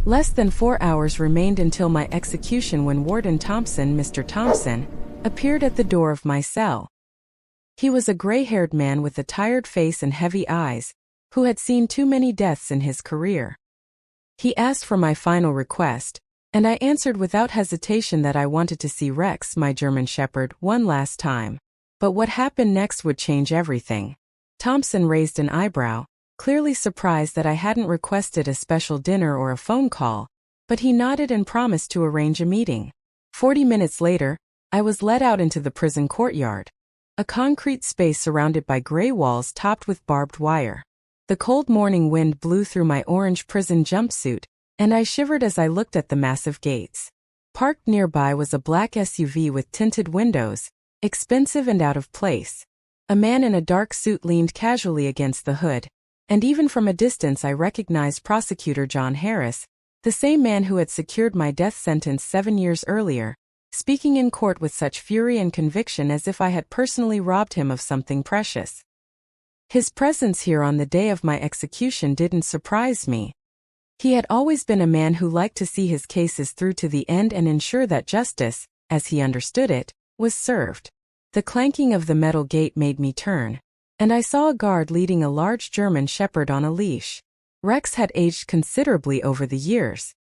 Less than 4 hours remained until my execution when Warden Thompson, Mr. Thompson, appeared at the door of my cell. He was a gray-haired man with a tired face and heavy eyes, who had seen too many deaths in his career. He asked for my final request, and I answered without hesitation that I wanted to see Rex, my German Shepherd, one last time. But what happened next would change everything. Thompson raised an eyebrow, clearly surprised that I hadn't requested a special dinner or a phone call, but he nodded and promised to arrange a meeting. 40 minutes later, I was led out into the prison courtyard, a concrete space surrounded by gray walls topped with barbed wire. The cold morning wind blew through my orange prison jumpsuit, and I shivered as I looked at the massive gates. Parked nearby was a black SUV with tinted windows, expensive and out of place. A man in a dark suit leaned casually against the hood, and even from a distance I recognized Prosecutor John Harris, the same man who had secured my death sentence 7 years earlier, speaking in court with such fury and conviction as if I had personally robbed him of something precious. His presence here on the day of my execution didn't surprise me. He had always been a man who liked to see his cases through to the end and ensure that justice, as he understood it, was served. The clanking of the metal gate made me turn, and I saw a guard leading a large German Shepherd on a leash. Rex had aged considerably over the years.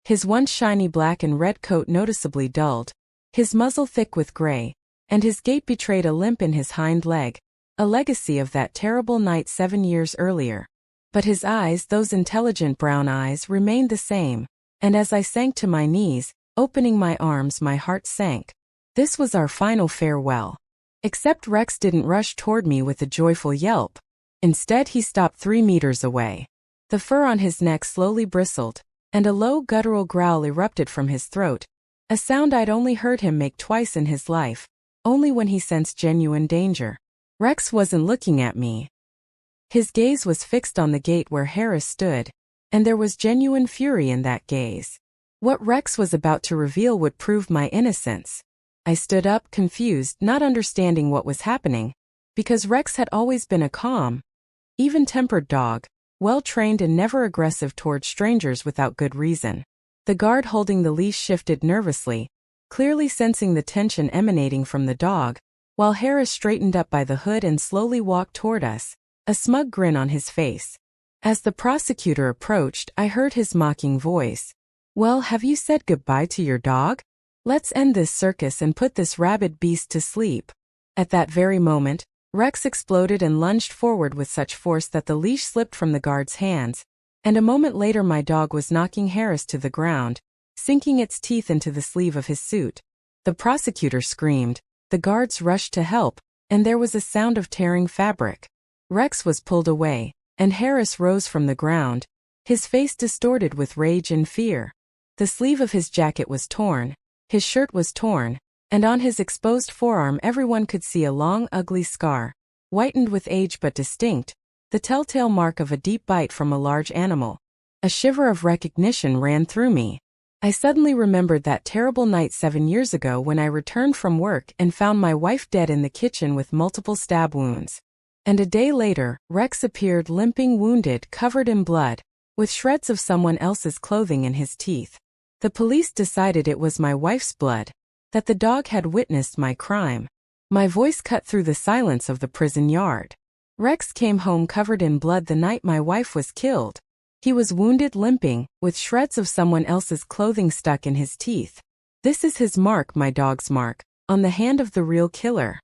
His once shiny black and red coat noticeably dulled, his muzzle thick with gray, and his gait betrayed a limp in his hind leg, a legacy of that terrible night 7 years earlier. But his eyes, those intelligent brown eyes, remained the same, and as I sank to my knees, opening my arms, my heart sank. This was our final farewell. Except Rex didn't rush toward me with a joyful yelp. Instead he stopped 3 meters away. The fur on his neck slowly bristled, and a low guttural growl erupted from his throat, a sound I'd only heard him make twice in his life, only when he sensed genuine danger. Rex wasn't looking at me. His gaze was fixed on the gate where Harris stood, and there was genuine fury in that gaze. What Rex was about to reveal would prove my innocence. I stood up, confused, not understanding what was happening, because Rex had always been a calm, even-tempered dog, well-trained and never aggressive toward strangers without good reason. The guard holding the leash shifted nervously, clearly sensing the tension emanating from the dog, while Harris straightened up by the hood and slowly walked toward us, a smug grin on his face. As the prosecutor approached, I heard his mocking voice. "Well, have you said goodbye to your dog? Let's end this circus and put this rabid beast to sleep." At that very moment, Rex exploded and lunged forward with such force that the leash slipped from the guard's hands, and a moment later my dog was knocking Harris to the ground, sinking its teeth into the sleeve of his suit. The prosecutor screamed, the guards rushed to help, and there was a sound of tearing fabric. Rex was pulled away, and Harris rose from the ground, his face distorted with rage and fear. The sleeve of his jacket was torn, his shirt was torn, and on his exposed forearm everyone could see a long, ugly scar, whitened with age but distinct, the telltale mark of a deep bite from a large animal. A shiver of recognition ran through me. I suddenly remembered that terrible night 7 years ago when I returned from work and found my wife dead in the kitchen with multiple stab wounds. And a day later, Rex appeared limping, wounded, covered in blood, with shreds of someone else's clothing in his teeth. The police decided it was my wife's blood, that the dog had witnessed my crime. My voice cut through the silence of the prison yard. Rex came home covered in blood the night my wife was killed. He was wounded, limping, with shreds of someone else's clothing stuck in his teeth. This is his mark, my dog's mark, on the hand of the real killer.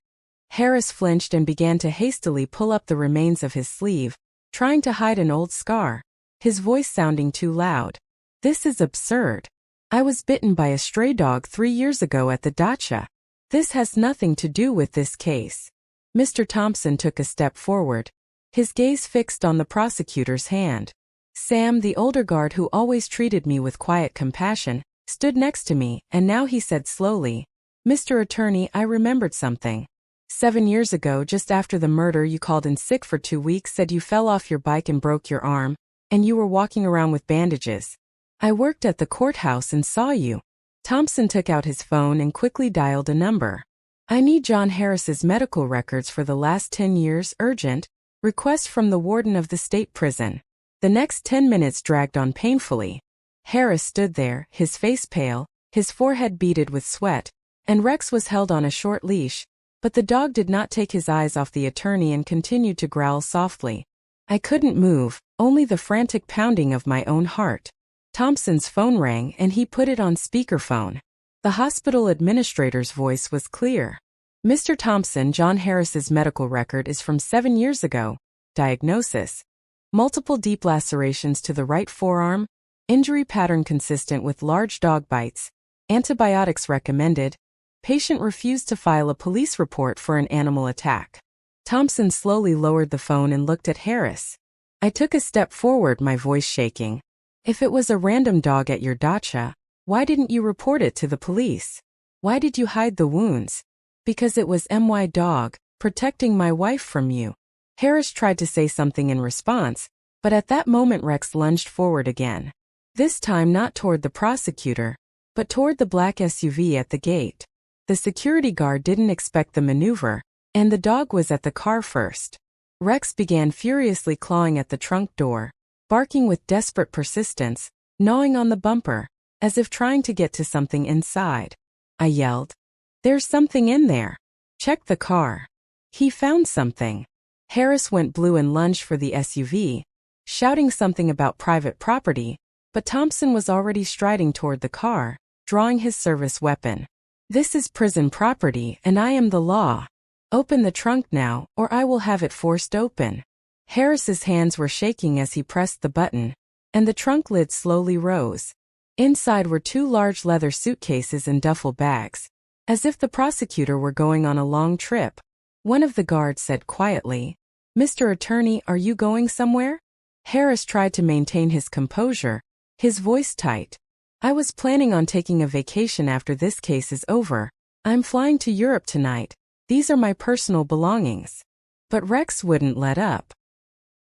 Harris flinched and began to hastily pull up the remains of his sleeve, trying to hide an old scar, his voice sounding too loud. "This is absurd. I was bitten by a stray dog 3 years ago at the dacha. This has nothing to do with this case." Mr. Thompson took a step forward, his gaze fixed on the prosecutor's hand. Sam, the older guard who always treated me with quiet compassion, stood next to me, and now he said slowly, "Mr. Attorney, I remembered something. 7 years ago, just after the murder, you called in sick for 2 weeks, said you fell off your bike and broke your arm, and you were walking around with bandages. I worked at the courthouse and saw you." Thompson took out his phone and quickly dialed a number. "I need John Harris's medical records for the last 10 years, urgent. Request from the warden of the state prison." The next 10 minutes dragged on painfully. Harris stood there, his face pale, his forehead beaded with sweat, and Rex was held on a short leash, but the dog did not take his eyes off the attorney and continued to growl softly. I couldn't move, only the frantic pounding of my own heart. Thompson's phone rang and he put it on speakerphone. The hospital administrator's voice was clear. Mr. Thompson, John Harris's medical record is from 7 years ago. Diagnosis: multiple deep lacerations to the right forearm, injury pattern consistent with large dog bites, antibiotics recommended. Patient refused to file a police report for an animal attack. Thompson slowly lowered the phone and looked at Harris. I took a step forward, my voice shaking. If it was a random dog at your dacha, why didn't you report it to the police? Why did you hide the wounds? Because it was my dog, protecting my wife from you. Harris tried to say something in response, but at that moment Rex lunged forward again. This time not toward the prosecutor, but toward the black SUV at the gate. The security guard didn't expect the maneuver, and the dog was at the car first. Rex began furiously clawing at the trunk door, barking with desperate persistence, gnawing on the bumper, as if trying to get to something inside. I yelled, "There's something in there. Check the car." He found something. Harris went blue and lunged for the SUV, shouting something about private property, but Thompson was already striding toward the car, drawing his service weapon. "This is prison property and I am the law. Open the trunk now, or I will have it forced open." Harris's hands were shaking as he pressed the button, and the trunk lid slowly rose. Inside were 2 large leather suitcases and duffel bags, as if the prosecutor were going on a long trip. One of the guards said quietly, "Mr. Attorney, are you going somewhere?" Harris tried to maintain his composure, his voice tight. "I was planning on taking a vacation after this case is over. I'm flying to Europe tonight. These are my personal belongings." But Rex wouldn't let up.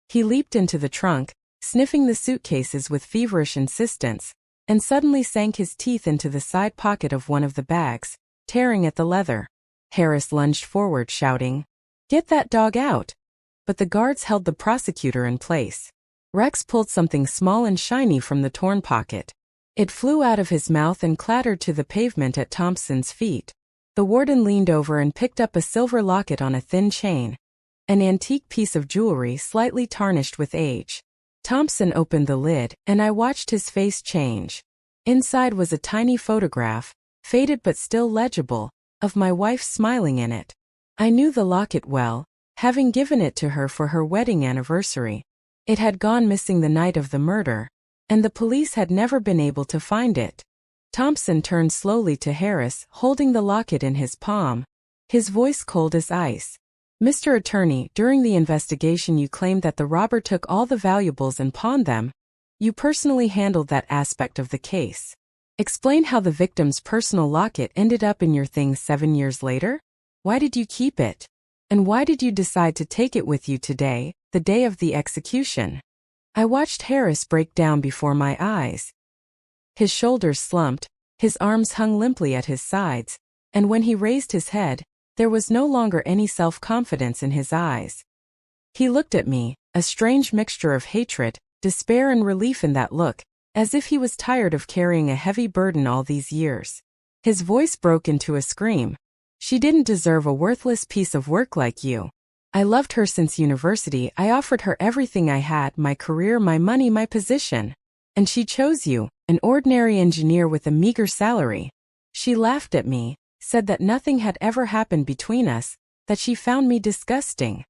He leaped into the trunk, sniffing the suitcases with feverish insistence, and suddenly sank his teeth into the side pocket of one of the bags, tearing at the leather. Harris lunged forward, shouting, "Get that dog out!" But the guards held the prosecutor in place. Rex pulled something small and shiny from the torn pocket. It flew out of his mouth and clattered to the pavement at Thompson's feet. The warden leaned over and picked up a silver locket on a thin chain, an antique piece of jewelry slightly tarnished with age. Thompson opened the lid, and I watched his face change. Inside was a tiny photograph, faded but still legible, of my wife smiling in it. I knew the locket well, having given it to her for her wedding anniversary. It had gone missing the night of the murder, and the police had never been able to find it. Thompson turned slowly to Harris, holding the locket in his palm, his voice cold as ice. "Mr. Attorney, during the investigation you claimed that the robber took all the valuables and pawned them. You personally handled that aspect of the case. Explain how the victim's personal locket ended up in your things 7 years later. Why did you keep it? And why did you decide to take it with you today, the day of the execution?" I watched Harris break down before my eyes. His shoulders slumped, his arms hung limply at his sides, and when he raised his head, there was no longer any self-confidence in his eyes. He looked at me, a strange mixture of hatred, despair and relief in that look, as if he was tired of carrying a heavy burden all these years. His voice broke into a scream. "She didn't deserve a worthless piece of work like you. I loved her since university. I offered her everything I had, my career, my money, my position. And she chose you, an ordinary engineer with a meager salary. She laughed at me, said that nothing had ever happened between us, that she found me disgusting."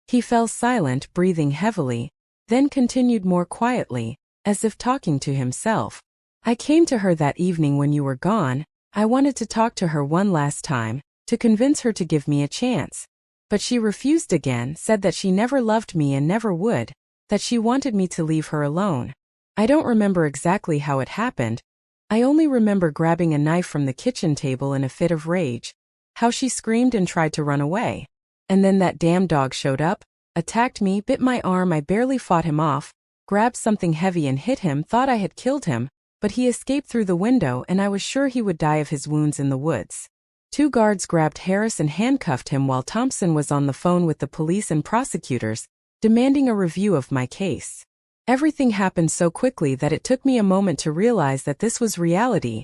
He fell silent, breathing heavily, then continued more quietly, as if talking to himself. "I came to her that evening when you were gone. I wanted to talk to her one last time, to convince her to give me a chance. But she refused again, said that she never loved me and never would, that she wanted me to leave her alone. I don't remember exactly how it happened. I only remember grabbing a knife from the kitchen table in a fit of rage, how she screamed and tried to run away. And then that damn dog showed up, attacked me, bit my arm. I barely fought him off, grabbed something heavy and hit him, thought I had killed him, but he escaped through the window and I was sure he would die of his wounds in the woods." 2 guards grabbed Harris and handcuffed him while Thompson was on the phone with the police and prosecutors, demanding a review of my case. Everything happened so quickly that it took me a moment to realize that this was reality,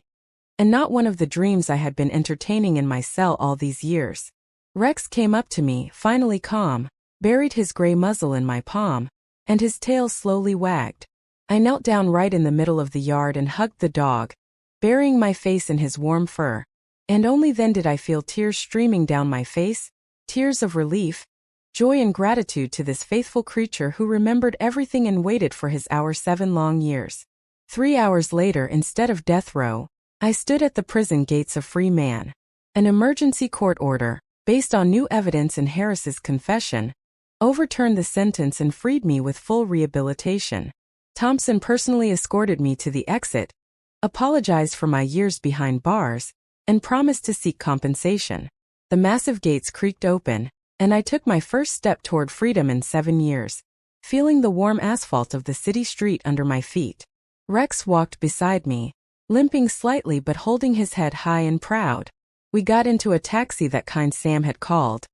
and not one of the dreams I had been entertaining in my cell all these years. Rex came up to me, finally calm, buried his gray muzzle in my palm, and his tail slowly wagged. I knelt down right in the middle of the yard and hugged the dog, burying my face in his warm fur. And only then did I feel tears streaming down my face, tears of relief, joy and gratitude to this faithful creature who remembered everything and waited for his 7 long years. 3 hours later, instead of death row, I stood at the prison gates a free man. An emergency court order, based on new evidence in Harris's confession, overturned the sentence and freed me with full rehabilitation. Thompson personally escorted me to the exit, apologized for my years behind bars, and promised to seek compensation. The massive gates creaked open, and I took my first step toward freedom in 7 years, feeling the warm asphalt of the city street under my feet. Rex walked beside me, limping slightly but holding his head high and proud. We got into a taxi that Kind Sam had called,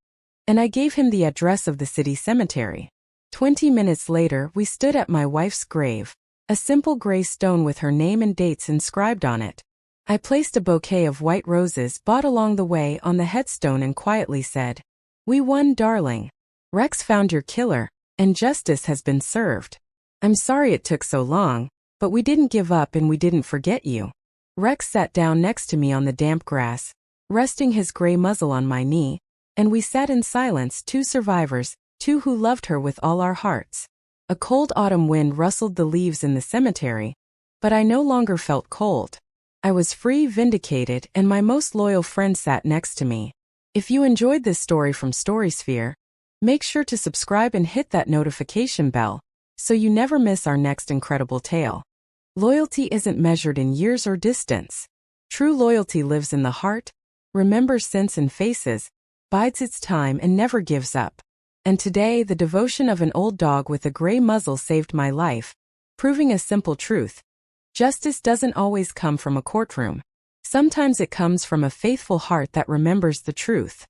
and I gave him the address of the city cemetery. 20 minutes later, we stood at my wife's grave, a simple gray stone with her name and dates inscribed on it. I placed a bouquet of white roses bought along the way on the headstone and quietly said, "We won, darling. Rex found your killer, and justice has been served. I'm sorry it took so long, but we didn't give up and we didn't forget you." Rex sat down next to me on the damp grass, resting his gray muzzle on my knee, and we sat in silence, 2 survivors, 2 who loved her with all our hearts. A cold autumn wind rustled the leaves in the cemetery, but I no longer felt cold. I was free, vindicated, and my most loyal friend sat next to me. If you enjoyed this story from Storysphere, make sure to subscribe and hit that notification bell, so you never miss our next incredible tale. Loyalty isn't measured in years or distance. True loyalty lives in the heart, remembers scents and faces, bides its time and never gives up. And today, the devotion of an old dog with a gray muzzle saved my life, proving a simple truth. Justice doesn't always come from a courtroom. Sometimes it comes from a faithful heart that remembers the truth.